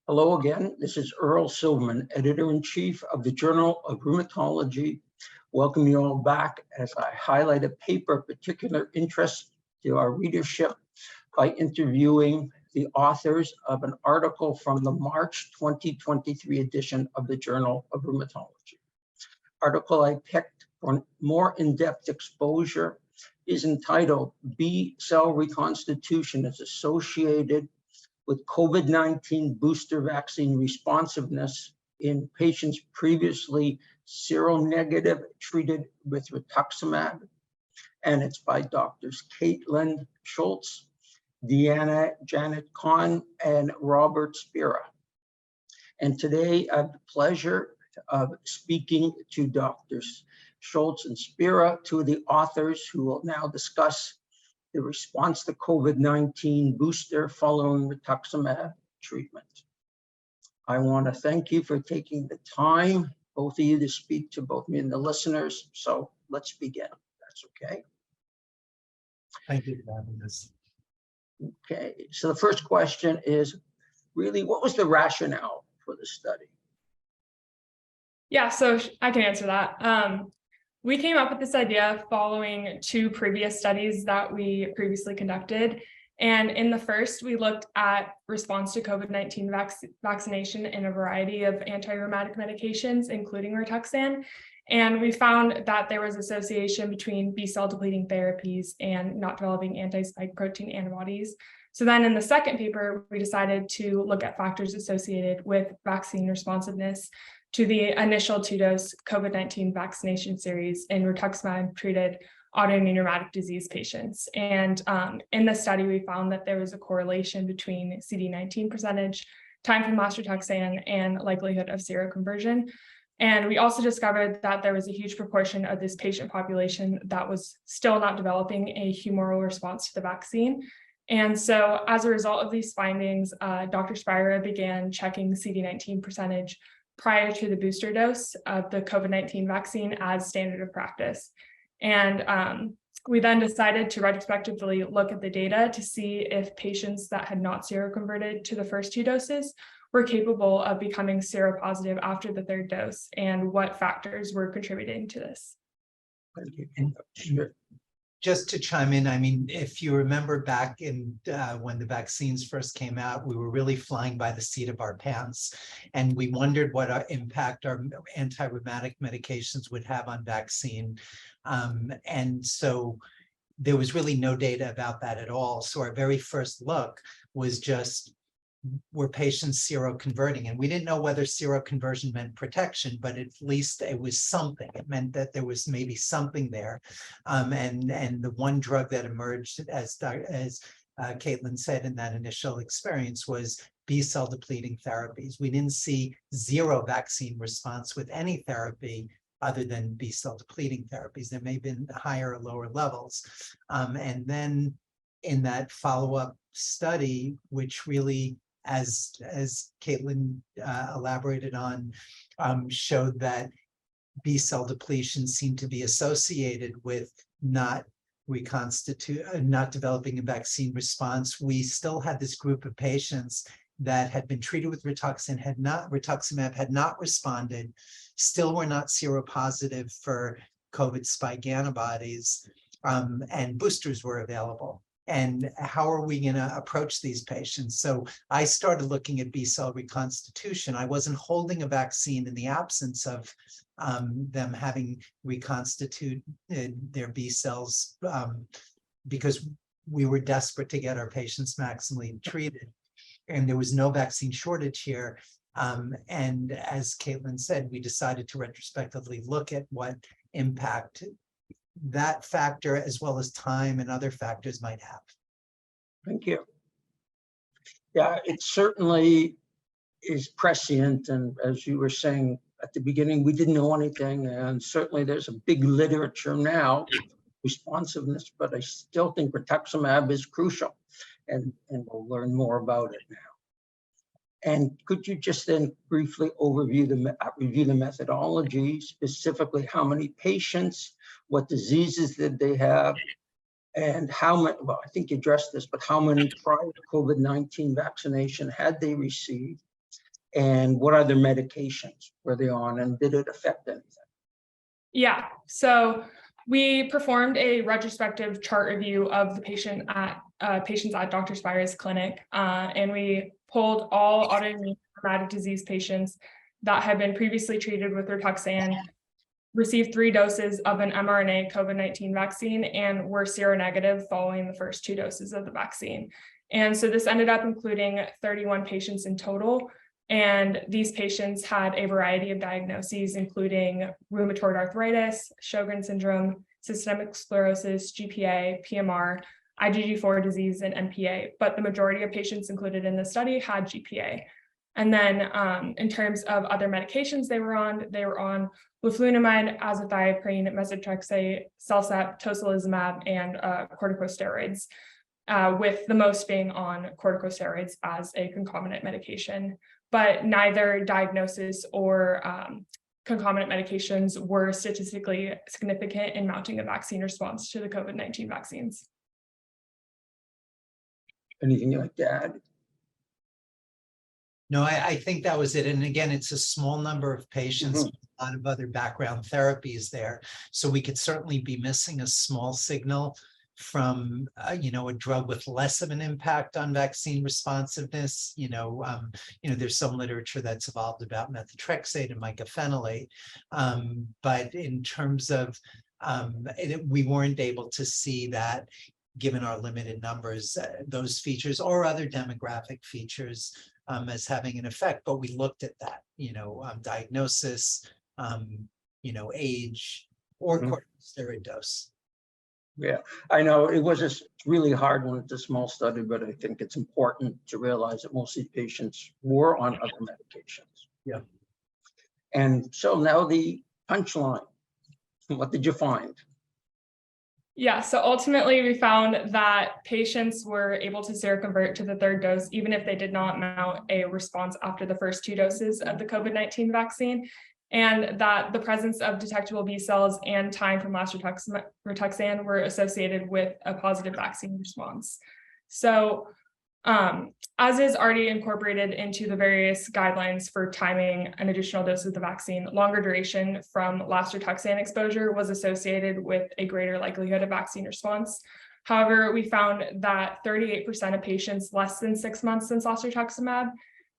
Hello again, this is Earl Silverman, Editor-in-Chief of the Journal of Rheumatology. Welcome you all back as I highlight a paper of particular interest to our readership by interviewing the authors of an article from the March 2023 edition of the Journal of Rheumatology. Article I picked for more in-depth exposure is entitled B-Cell Reconstitution is Associated with COVID-19 Booster Vaccine Responsiveness in patients previously seronegative treated with Rituximab. And it's by Doctors Kaitlin, Schultz, Deanna, Jannat-Khah, and Robert Spiera. And today I have the pleasure of speaking to Doctors Schultz and Spiera, two of the authors who will now discuss the response to COVID-19 booster following Rituximab treatment. I want to thank you for taking the time, both of you, to speak to both me and the listeners. So let's begin. That's okay. Thank you for having us. Okay, so the first question is really, what was the rationale for the study? Yeah, so I can answer that. We came up with this idea following two previous studies that we previously conducted. And in the first, we looked at response to COVID-19 vaccination in a variety of anti-rheumatic medications, including Rituxan. And we found that there was association between B-cell depleting therapies and not developing anti-spike protein antibodies. So then in the second paper, we decided to look at factors associated with vaccine responsiveness to the initial two-dose COVID-19 vaccination series in Rituximab-treated autoimmune rheumatic disease patients. And in the study, we found that there was a correlation between CD19 percentage, time from last Rituxan, and likelihood of seroconversion. And we also discovered that there was a huge proportion of this patient population that was still not developing a humoral response to the vaccine. And so as a result of these findings, Dr. Spiera began checking CD19 percentage prior to the booster dose of the COVID-19 vaccine as standard of practice. And we then decided to retrospectively look at the data to see if patients that had not seroconverted to the first two doses were capable of becoming seropositive after the third dose and what factors were contributing to this. Sure. Just to chime in, I mean, if you remember back in when the vaccines first came out, we were really flying by the seat of our pants, and we wondered what impact our anti-rheumatic medications would have on vaccine. And so there was really no data about that at all. So our very first look was just, were patients seroconverting? And we didn't know whether seroconversion meant protection, but at least it was something. It meant that there was maybe something there. And the one drug that emerged, as Kaitlin said in that initial experience, was B-cell depleting therapies. We didn't see zero vaccine response with any therapy other than B-cell depleting therapies. There may have been higher or lower levels. And then in that follow-up study, which really, as Kaitlin elaborated on, showed that B-cell depletion seemed to be associated with not developing a vaccine response. We still had this group of patients that had been treated with Rituximab had not responded, still were not seropositive for COVID spike antibodies, and boosters were available. And how are we going to approach these patients? So I started looking at B-cell reconstitution. I wasn't holding a vaccine in the absence of them having reconstituted their B cells because we were desperate to get our patients maximally treated. And there was no vaccine shortage here. And as Kaitlin said, we decided to retrospectively look at what impact that factor, as well as time and other factors, might have. Thank you. Yeah, it certainly is prescient. And as you were saying at the beginning, we didn't know anything. And certainly there's a big literature now, responsiveness, but I still think Rituximab is crucial. And we'll learn more about it now. And could you just then briefly review the methodology, specifically how many patients, what diseases did they have, and how many, well, I think you addressed this, but how many prior COVID-19 vaccination had they received? And what other medications were they on, and did it affect anything? Yeah, so we performed a retrospective chart review of the patients at Dr. Spiera's clinic, and we pulled all autoimmune rheumatic disease patients that had been previously treated with Rituxan, received 3 doses of an mRNA COVID-19 vaccine, and were seronegative following the first 2 doses of the vaccine. And so this ended up including 31 patients in total. And these patients had a variety of diagnoses, including rheumatoid arthritis, Sjogren's syndrome, systemic sclerosis, GPA, PMR, IgG4 disease, and NPA. But the majority of patients included in the study had GPA. And then in terms of other medications they were on leflunomide, azathioprine, methotrexate, CellCept, tocilizumab, and corticosteroids, with the most being on corticosteroids as a concomitant medication. But neither diagnosis or concomitant medications were statistically significant in mounting a vaccine response to the COVID-19 vaccines. Anything you'd like to add? No, I think that was it. And again, it's a small number of patients, a lot of other background therapies there. So we could certainly be missing a small signal from, a drug with less of an impact on vaccine responsiveness. There's some literature that's evolved about methotrexate and mycophenolate. But in terms of, we weren't able to see that, given our limited numbers, those features or other demographic features as having an effect. But we looked at that, diagnosis, age, or corticosteroid dose. Yeah, I know it was just really hard when it's a small study, but I think it's important to realize that most of these patients were on other medications. Yeah. And so now the punchline, what did you find? Yeah, so ultimately we found that patients were able to seroconvert to the 3rd dose, even if they did not mount a response after the first 2 doses of the COVID-19 vaccine, and that the presence of detectable B cells and time from last Rituxan were associated with a positive vaccine response. So as is already incorporated into the various guidelines for timing an additional dose of the vaccine, longer duration from last Rituxan exposure was associated with a greater likelihood of vaccine response. However, we found that 38% of patients less than 6 months since last Rituximab,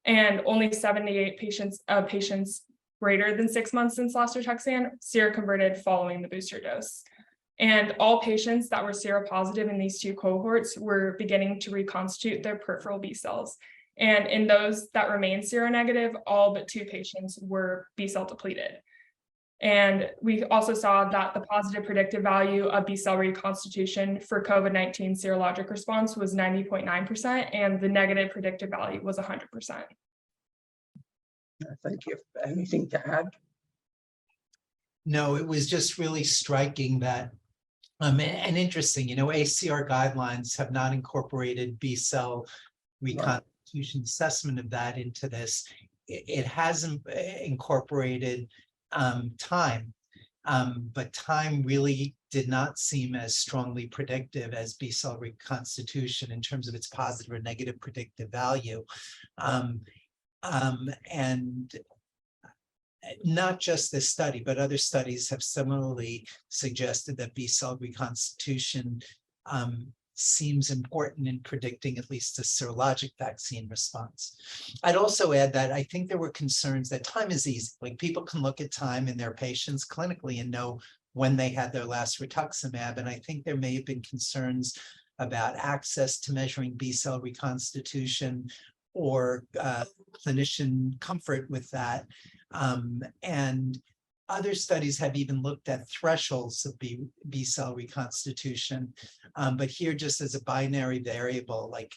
and only 78% patients greater than 6 months since last Rituxan seroconverted following the booster dose. And all patients that were seropositive in these 2 cohorts were beginning to reconstitute their peripheral B cells. And in those that remained seronegative, all but 2 patients were B cell depleted. And we also saw that the positive predictive value of B cell reconstitution for COVID-19 serologic response was 90.9%, and the negative predictive value was 100%. Thank you. Anything to add? No, it was just really striking that, and interesting, ACR guidelines have not incorporated B cell reconstitution assessment of that into this. It hasn't incorporated time, but time really did not seem as strongly predictive as B cell reconstitution in terms of its positive or negative predictive value. And not just this study, but other studies have similarly suggested that B cell reconstitution seems important in predicting at least a serologic vaccine response. I'd also add that I think there were concerns that time is easy. Like, people can look at time in their patients clinically and know when they had their last Rituximab. And I think there may have been concerns about access to measuring B cell reconstitution or clinician comfort with that. And other studies have even looked at thresholds of B cell reconstitution. But here, just as a binary variable, like,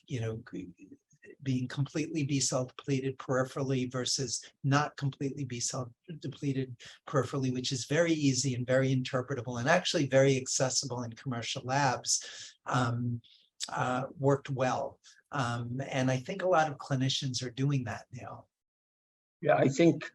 being completely B cell depleted peripherally versus not completely B cell depleted peripherally, which is very easy and very interpretable and actually very accessible in commercial labs, worked well. And I think a lot of clinicians are doing that now. Yeah, I think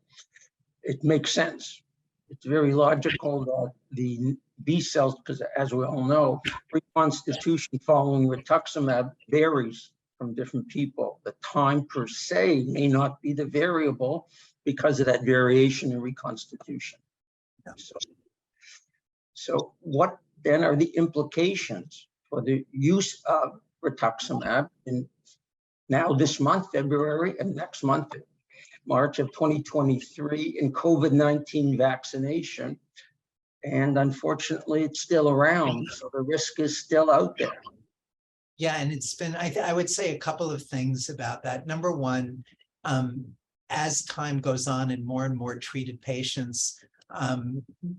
it makes sense. It's very logical that the B cells, because as we all know, reconstitution following Rituximab varies from different people. The time per se may not be the variable because of that variation in reconstitution. Yeah. So what then are the implications for the use of rituximab in now this month, February, and next month, March of 2023, in COVID-19 vaccination? And unfortunately, it's still around, so the risk is still out there. Yeah, and it's been, I would say a couple of things about that. Number one, as time goes on and more treated patients,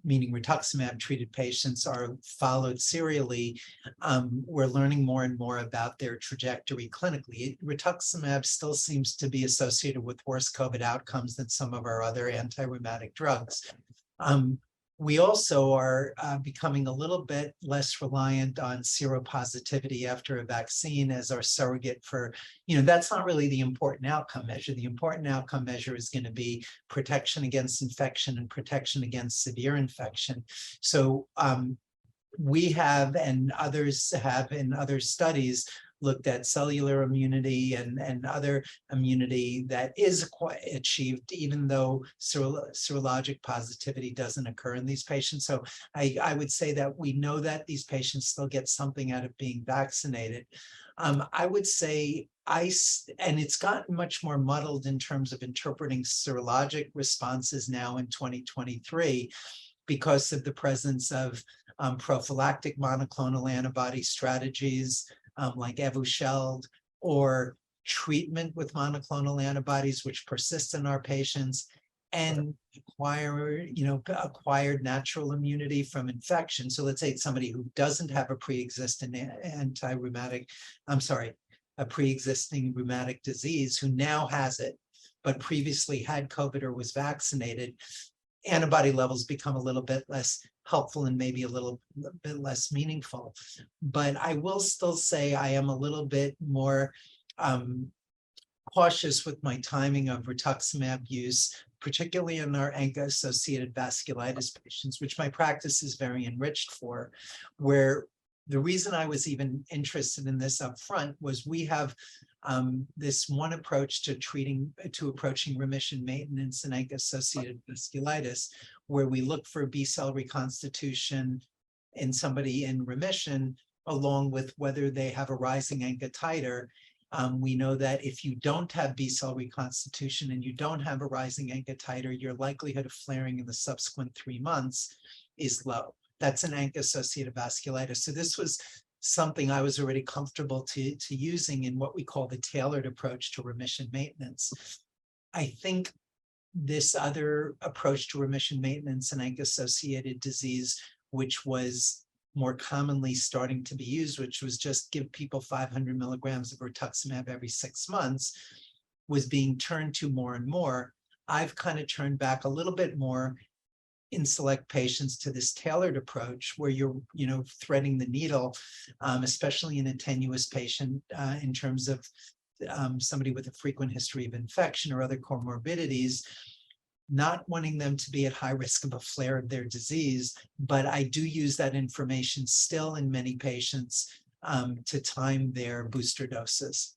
meaning rituximab treated patients, are followed serially, we're learning more and more about their trajectory clinically. Rituximab still seems to be associated with worse COVID outcomes than some of our other anti-rheumatic drugs. We also are becoming a little bit less reliant on seropositivity after a vaccine as our surrogate for, that's not really the important outcome measure. The important outcome measure is going to be protection against infection and protection against severe infection. So we have, and others have in other studies, looked at cellular immunity and other immunity that is achieved even though serologic positivity doesn't occur in these patients. So I would say that we know that these patients still get something out of being vaccinated. I would say and it's gotten much more muddled in terms of interpreting serologic responses now in 2023 because of the presence of prophylactic monoclonal antibody strategies, like Evusheld, or treatment with monoclonal antibodies, which persist in our patients, and acquired natural immunity from infection. So let's say it's somebody who doesn't have a pre-existing a pre-existing rheumatic disease who now has it, but previously had COVID or was vaccinated. Antibody levels become a little bit less helpful and maybe a little bit less meaningful. But I will still say I am a little bit more cautious with my timing of rituximab use, particularly in our ANCA-associated vasculitis patients, which my practice is very enriched for, where the reason I was even interested in this up front was we have this one approach to approaching remission maintenance in ANCA-associated vasculitis, where we look for B-cell reconstitution in somebody in remission, along with whether they have a rising ANCA titer. We know that if you don't have B-cell reconstitution and you don't have a rising ANCA titer, your likelihood of flaring in the subsequent 3 months is low. That's an ANCA-associated vasculitis. So this was something I was already comfortable to using in what we call the tailored approach to remission maintenance. I think this other approach to remission maintenance in ANCA-associated disease, which was more commonly starting to be used, which was just give people 500 milligrams of rituximab every 6 months, was being turned to more and more. I've kind of turned back a little bit more in select patients to this tailored approach where you're, threading the needle, especially in a tenuous patient in terms of somebody with a frequent history of infection or other comorbidities, not wanting them to be at high risk of a flare of their disease. But I do use that information still in many patients to time their booster doses.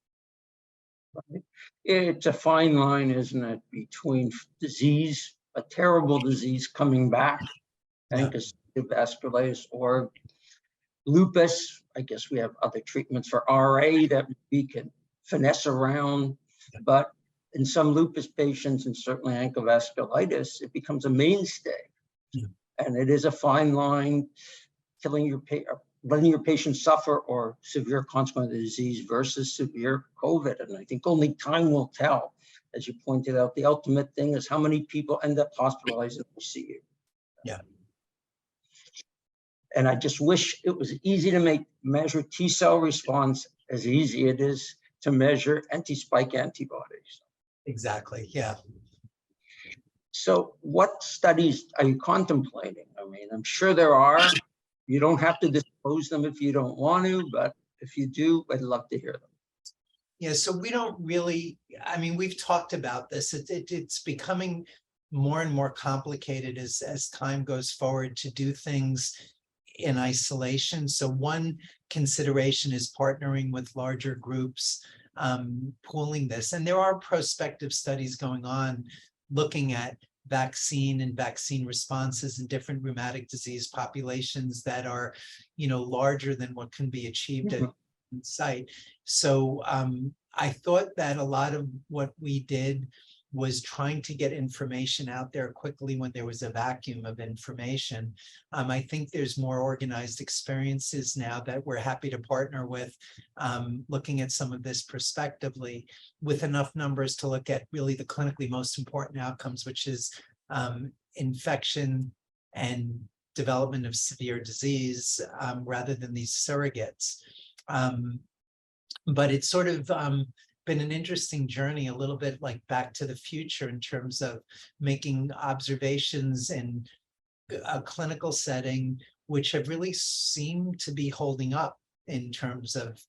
It's a fine line, isn't it, between disease, a terrible disease coming back, ANCA-associated vasculitis, or lupus. I guess we have other treatments for RA that we can finesse around, but in some lupus patients, and certainly ANCA vasculitis, it becomes a mainstay. And it is a fine line, letting your patient suffer or severe consequence of the disease versus severe COVID. And I think only time will tell. As you pointed out, the ultimate thing is how many people end up hospitalized in the ICU. Yeah. And I just wish it was easy to measure T-cell response as easy it is to measure anti-spike antibodies. Exactly, yeah. So what studies are you contemplating? I mean, I'm sure there are. You don't have to disclose them if you don't want to, but if you do, I'd love to hear them. Yeah, so we don't really, we've talked about this. It's becoming more and more complicated as time goes forward to do things in isolation. So one consideration is partnering with larger groups pooling this. And there are prospective studies going on looking at vaccine and vaccine responses in different rheumatic disease populations that are, larger than what can be achieved at site. So I thought that a lot of what we did was trying to get information out there quickly when there was a vacuum of information. I think there's more organized experiences now that we're happy to partner with, looking at some of this prospectively with enough numbers to look at really the clinically most important outcomes, which is infection and development of severe disease, rather than these surrogates. But it's sort of been an interesting journey, a little bit like Back to the Future in terms of making observations in a clinical setting, which have really seemed to be holding up in terms of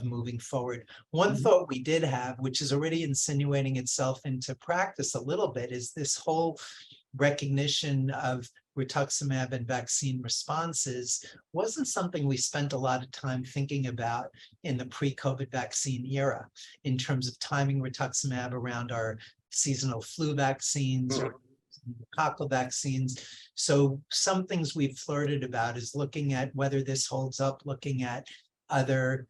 moving forward. One thought we did have, which is already insinuating itself into practice a little bit, is this whole recognition of rituximab and vaccine responses wasn't something we spent a lot of time thinking about in the pre-COVID vaccine era in terms of timing rituximab around our seasonal flu vaccines or coccal vaccines. So some things we've flirted about is looking at whether this holds up, looking at other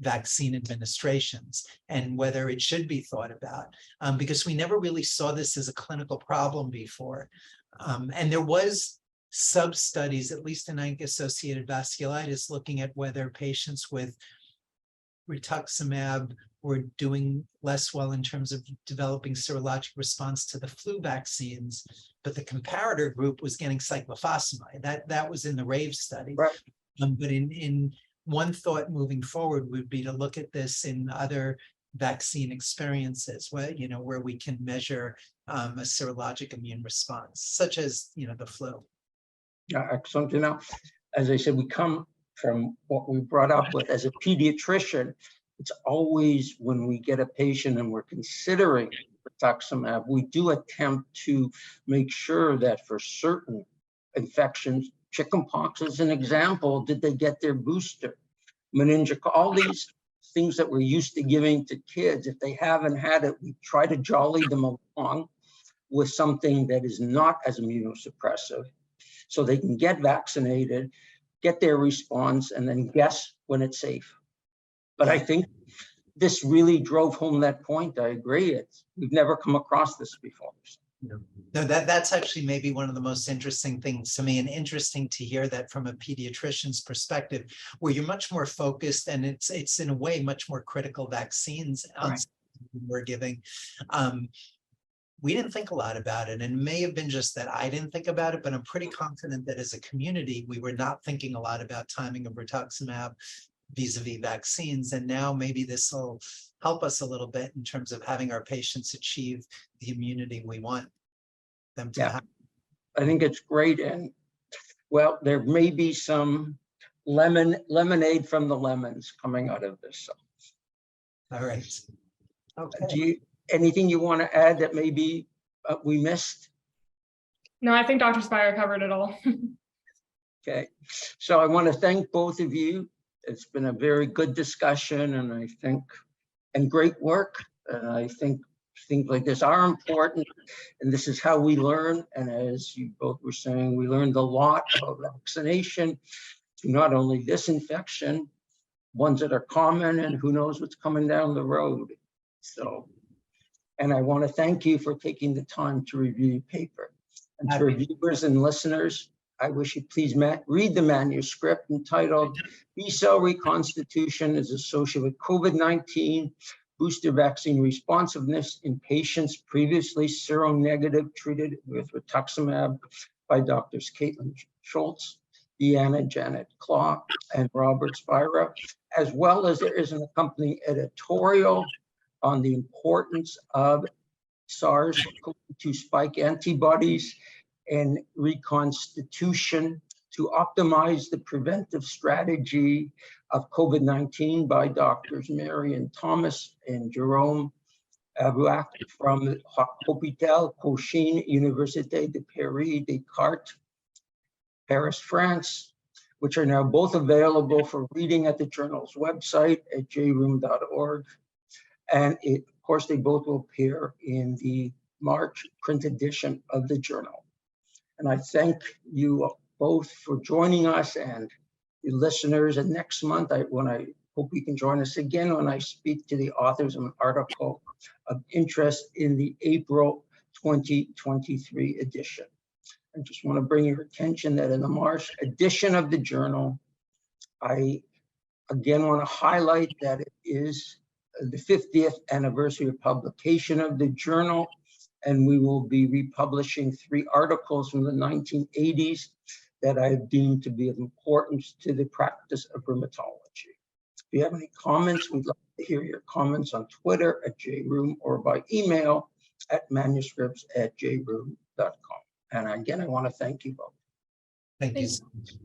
vaccine administrations and whether it should be thought about, because we never really saw this as a clinical problem before. And there was sub-studies, at least in ANCA-associated vasculitis, looking at whether patients with rituximab were doing less well in terms of developing serologic response to the flu vaccines, but the comparator group was getting cyclophosphamide. That was in the RAVE study. Right. But in one thought moving forward would be to look at this in other vaccine experiences where we can measure a serologic immune response, such as the flu. Yeah, excellent. As I said, we come from what we brought up with as a pediatrician. It's always when we get a patient and we're considering rituximab, we do attempt to make sure that for certain infections, chickenpox as an example, did they get their booster? Meningococcal, all these things that we're used to giving to kids, if they haven't had it, we try to jolly them along with something that is not as immunosuppressive so they can get vaccinated, get their response, and then guess when it's safe. But I think this really drove home that point. I agree. We've never come across this before. No, that's actually maybe one of the most interesting things to me, and interesting to hear that from a pediatrician's perspective, where you're much more focused and it's in a way much more critical vaccines we're giving. We didn't think a lot about it, and it may have been just that I didn't think about it, but I'm pretty confident that as a community, we were not thinking a lot about timing of rituximab vis-a-vis vaccines. And now maybe this will help us a little bit in terms of having our patients achieve the immunity we want them to have. I think it's great. And well, there may be some lemonade from the lemons coming out of this. All right. Okay. Anything you want to add that maybe we missed? No, I think Dr. Spiera covered it all. Okay, so I want to thank both of you. It's been a very good discussion, and great work. And I think things like this are important, and this is how we learn. And as you both were saying, we learned a lot about vaccination to not only this infection, ones that are common, and who knows what's coming down the road. So, and I want to thank you for taking the time to review your paper. And to viewers and listeners, I wish you please read the manuscript entitled B-Cell Reconstitution is Associated with COVID-19 Booster Vaccine Responsiveness in Patients Previously Seronegative Treated with Rituximab by Drs. Kaitlin Schultz, Deanna, Jannat-Khah, and Robert Spiera, as well as there is an accompanying editorial on the importance of SARS-CoV-2 spike antibodies and reconstitution to optimize the preventive strategy of COVID-19 by Drs. Marion Thomas and Jerome Abouak from Hôpital Cochin, Université de Paris Descartes, Paris, France. which are now both available for reading at the journal's website at jroom.org. And of course, they both will appear in the March print edition of the journal. And I thank you both for joining us and the listeners. And next month, I hope you can join us again when I speak to the authors of an article of interest in the April 2023 edition. I just want to bring your attention that in the March edition of the journal, I again want to highlight that it is the 50th anniversary of publication of the journal, and we will be republishing 3 articles from the 1980s that I have deemed to be of importance to the practice of rheumatology. If you have any comments, we'd love to hear your comments on Twitter at jroom or by email at manuscripts@jroom.com. And again, I want to thank you both. Thank you Thank so much.